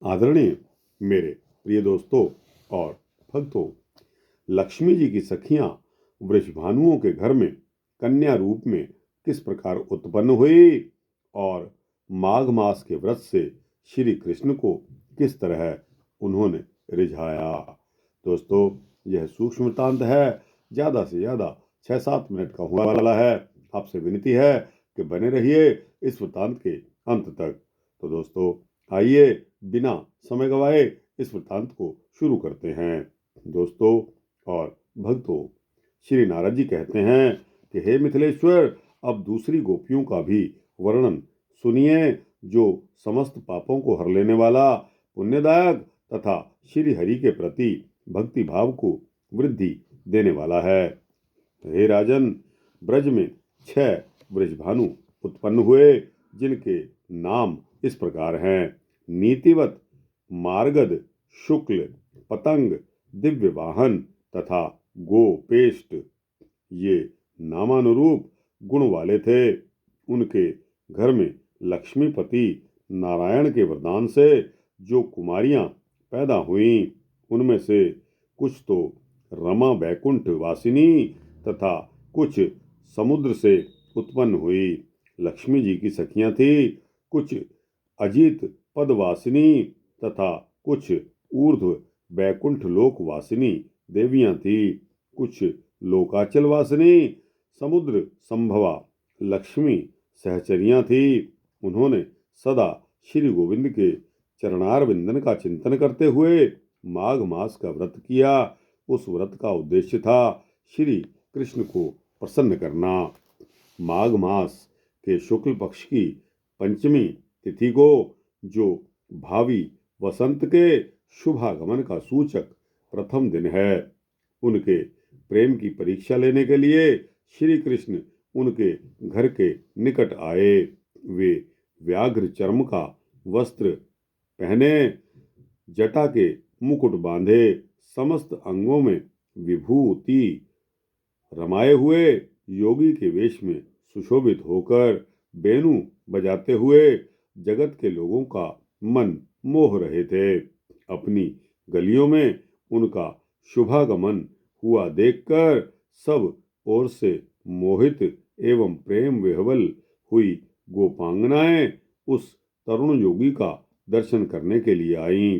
आदरणीय मेरे प्रिय दोस्तों और भक्तों, लक्ष्मी जी की सखियां वृषभानुओं के घर में कन्या रूप में किस प्रकार उत्पन्न हुई और माघ मास के व्रत से श्री कृष्ण को किस तरह उन्होंने रिझाया। दोस्तों, यह सूक्ष्म वृत्तांत है, ज्यादा से ज्यादा 6-7 मिनट का होने वाला है। आपसे विनती है कि बने रहिए इस वृत्तांत के अंत तक। तो दोस्तों, आइए बिना समय गवाए इस वृत्तांत को शुरू करते हैं। दोस्तों और भक्तों, श्री नारद जी कहते हैं कि हे मिथिलेश्वर, अब दूसरी गोपियों का भी वर्णन सुनिए, जो समस्त पापों को हर लेने वाला, पुण्यदायक तथा श्री हरि के प्रति भक्ति भाव को वृद्धि देने वाला है। हे राजन, ब्रज में 6 वृषभानु उत्पन्न हुए, जिनके नाम इस प्रकार हैं: नीतिवत, मार्गद, शुक्ल, पतंग, दिव्य वाहन तथा गोपेष्ट। ये नामानुरूप गुण वाले थे। उनके घर में लक्ष्मीपति नारायण के वरदान से जो कुमारियां पैदा हुईं, उनमें से कुछ तो रमा बैकुंठ वासिनी तथा कुछ समुद्र से उत्पन्न हुई लक्ष्मी जी की सखियां थी, कुछ अजित पदवासिनी तथा कुछ ऊर्ध्व बैकुंठ लोक वासिनी देवियां थी, कुछ लोकाचल वासिनी समुद्र संभवा लक्ष्मी सहचरियां थी। उन्होंने सदा श्री गोविंद के चरणार विंदन का चिंतन करते हुए माघ मास का व्रत किया। उस व्रत का उद्देश्य था श्री कृष्ण को प्रसन्न करना। माघ मास के शुक्ल पक्ष की पंचमी तिथि को, जो भावी वसंत के शुभागमन का सूचक प्रथम दिन है, उनके प्रेम की परीक्षा लेने के लिए श्री कृष्ण उनके घर के निकट आए। वे व्याघ्र चर्म का वस्त्र पहने, जटा के मुकुट बांधे, समस्त अंगों में विभूति रमाए हुए योगी के वेश में सुशोभित होकर बेणु बजाते हुए जगत के लोगों का मन मोह रहे थे। अपनी गलियों में उनका शुभागमन हुआ देखकर सब ओर से मोहित एवं प्रेम विह्वल हुई गोपांगनाएं उस तरुण योगी का दर्शन करने के लिए आईं।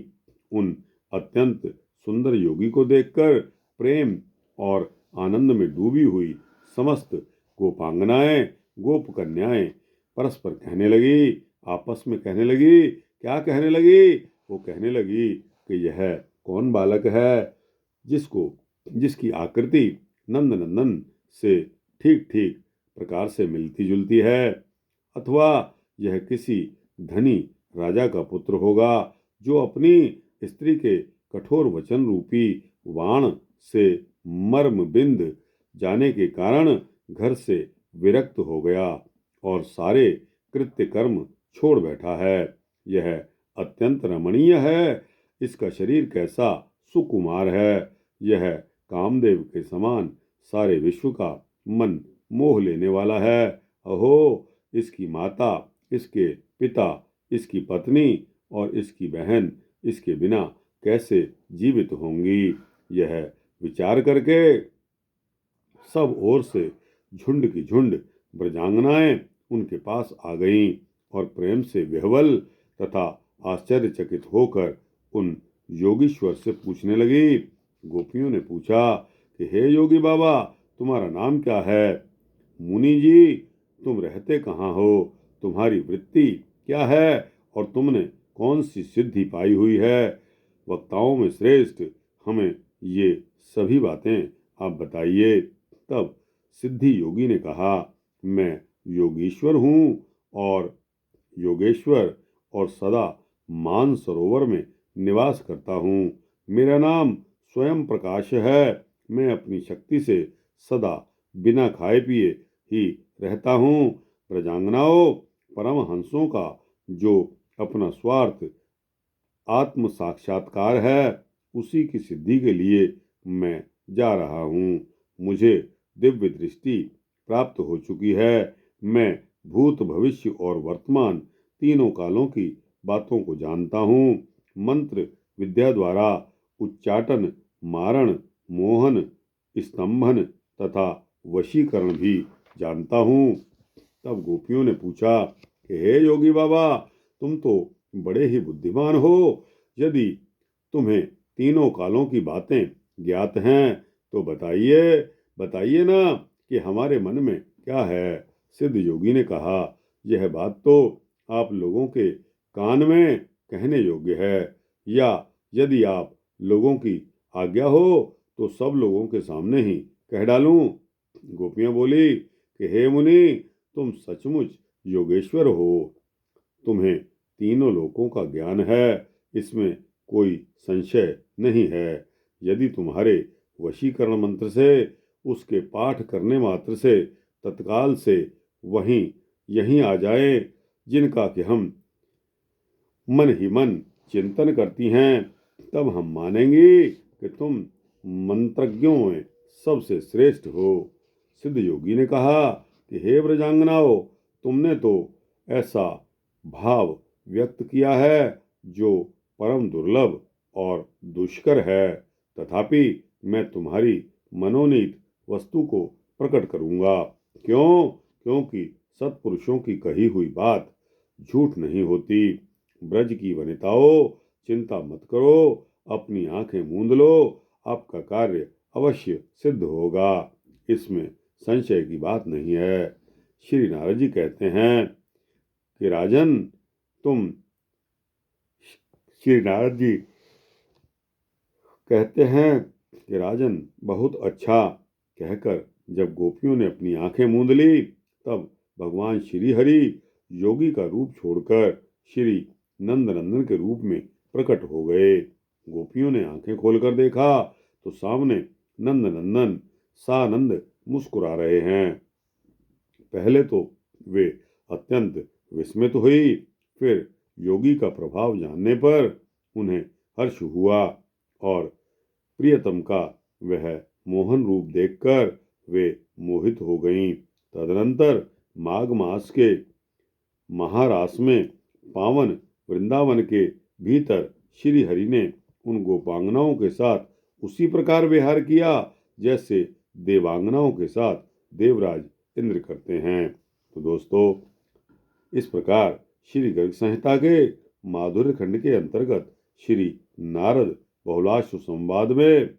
उन अत्यंत सुंदर योगी को देखकर प्रेम और आनंद में डूबी हुई समस्त गोपांगनाएं, गोप कन्याएं परस्पर कहने लगी, आपस में कहने लगी। क्या कहने लगी? वो कहने लगी कि यह कौन बालक है जिसकी आकृति नंद नंदन से ठीक ठीक प्रकार से मिलती जुलती है, अथवा यह किसी धनी राजा का पुत्र होगा, जो अपनी स्त्री के कठोर वचन रूपी वाण से मर्म बिंद जाने के कारण घर से विरक्त हो गया और सारे कृत्य कर्म छोड़ बैठा है। यह अत्यंत रमणीय है। इसका शरीर कैसा सुकुमार है। यह कामदेव के समान सारे विश्व का मन मोह लेने वाला है। अहो, इसकी माता, इसके पिता, इसकी पत्नी और इसकी बहन इसके बिना कैसे जीवित होंगी। यह विचार करके सब ओर से झुंड की झुंड ब्रजांगनाएं उनके पास आ गईं और प्रेम से विह्वल तथा आश्चर्यचकित होकर उन योगीश्वर से पूछने लगी। गोपियों ने पूछा कि हे योगी बाबा, तुम्हारा नाम क्या है? मुनि जी, तुम रहते कहाँ हो? तुम्हारी वृत्ति क्या है और तुमने कौन सी सिद्धि पाई हुई है? वक्ताओं में श्रेष्ठ, हमें ये सभी बातें आप बताइए। तब सिद्धि योगी ने कहा, मैं योगेश्वर हूँ और योगेश्वर और सदा मान सरोवर में निवास करता हूँ। मेरा नाम स्वयं प्रकाश है। मैं अपनी शक्ति से सदा बिना खाए पिए ही रहता हूँ। प्रजांगनाओं, परमहंसों का जो अपना स्वार्थ आत्म साक्षात्कार है, उसी की सिद्धि के लिए मैं जा रहा हूँ। मुझे दिव्य दृष्टि प्राप्त हो चुकी है। मैं भूत, भविष्य और वर्तमान तीनों कालों की बातों को जानता हूँ। मंत्र विद्या द्वारा उच्चाटन, मारण, मोहन, स्तंभन तथा वशीकरण भी जानता हूँ। तब गोपियों ने पूछा कि हे योगी बाबा, तुम तो बड़े ही बुद्धिमान हो। यदि तुम्हें तीनों कालों की बातें ज्ञात हैं तो बताइए, बताइए ना कि हमारे मन में क्या है। सिद्ध योगी ने कहा, यह बात तो आप लोगों के कान में कहने योग्य है, या यदि आप लोगों की आज्ञा हो तो सब लोगों के सामने ही कह डालूं। गोपियां बोली कि हे मुनि, तुम सचमुच योगेश्वर हो, तुम्हें तीनों लोकों का ज्ञान है, इसमें कोई संशय नहीं है। यदि तुम्हारे वशीकरण मंत्र से उसके पाठ करने मात्र से तत्काल से वहीं यहीं आ जाए, जिनका कि हम मन ही मन चिंतन करती हैं, तब हम मानेंगे कि तुम मंत्रज्ञों में सबसे श्रेष्ठ हो। सिद्ध योगी ने कहा कि हे ब्रजांगनाओ, तुमने तो ऐसा भाव व्यक्त किया है जो परम दुर्लभ और दुष्कर है, तथापि मैं तुम्हारी मनोनीत वस्तु को प्रकट करूंगा। क्यों? क्योंकि सत्पुरुषों की कही हुई बात झूठ नहीं होती। ब्रज की वनिताओं, चिंता मत करो, अपनी आंखें मूंद लो, आपका कार्य अवश्य सिद्ध होगा, इसमें संशय की बात नहीं है। श्री नारद जी कहते हैं कि राजन, तुम श्री नारद जी कहते हैं कि राजन, बहुत अच्छा कहकर जब गोपियों ने अपनी आंखें मूंद ली, तब भगवान श्री हरि योगी का रूप छोड़कर श्री नंदनंदन के रूप में प्रकट हो गए। गोपियों ने आंखें खोलकर देखा तो सामने नंदनंदन सानंद मुस्कुरा रहे हैं। पहले तो वे अत्यंत विस्मित हुई, फिर योगी का प्रभाव जानने पर उन्हें हर्ष हुआ और प्रियतम का वह मोहन रूप देखकर वे मोहित हो गईं। तदनंतर माघ मास के महारास में पावन वृंदावन के भीतर श्री हरि ने उन गोपांगनाओं के साथ उसी प्रकार विहार किया जैसे देवांगनाओं के साथ देवराज इंद्र करते हैं। तो दोस्तों, इस प्रकार श्री गर्ग संहिता के माधुर्य खंड के अंतर्गत श्री नारद बहुलाश्व संवाद में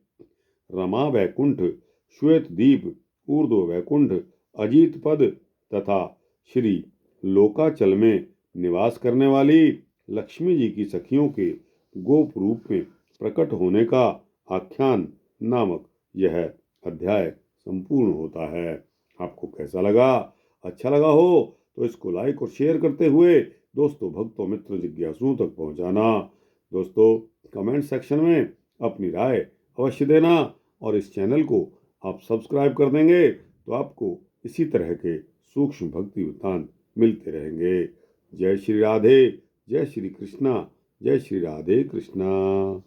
रमा वैकुंठ, श्वेत दीप, ऊर्ध्व वैकुंठ, अजीत पद तथा श्री लोकाचल में निवास करने वाली लक्ष्मी जी की सखियों के गोप रूप में प्रकट होने का आख्यान नामक यह अध्याय संपूर्ण होता है। आपको कैसा लगा? अच्छा लगा हो तो इसको लाइक और शेयर करते हुए दोस्तों, भक्तों, मित्र, जिज्ञासुओं तक पहुंचाना। दोस्तों, कमेंट सेक्शन में अपनी राय अवश्य देना और इस चैनल को आप सब्सक्राइब कर देंगे तो आपको इसी तरह के सूक्ष्म भक्ति वृत्तांत मिलते रहेंगे। जय श्री राधे, जय श्री कृष्णा, जय श्री राधे कृष्णा।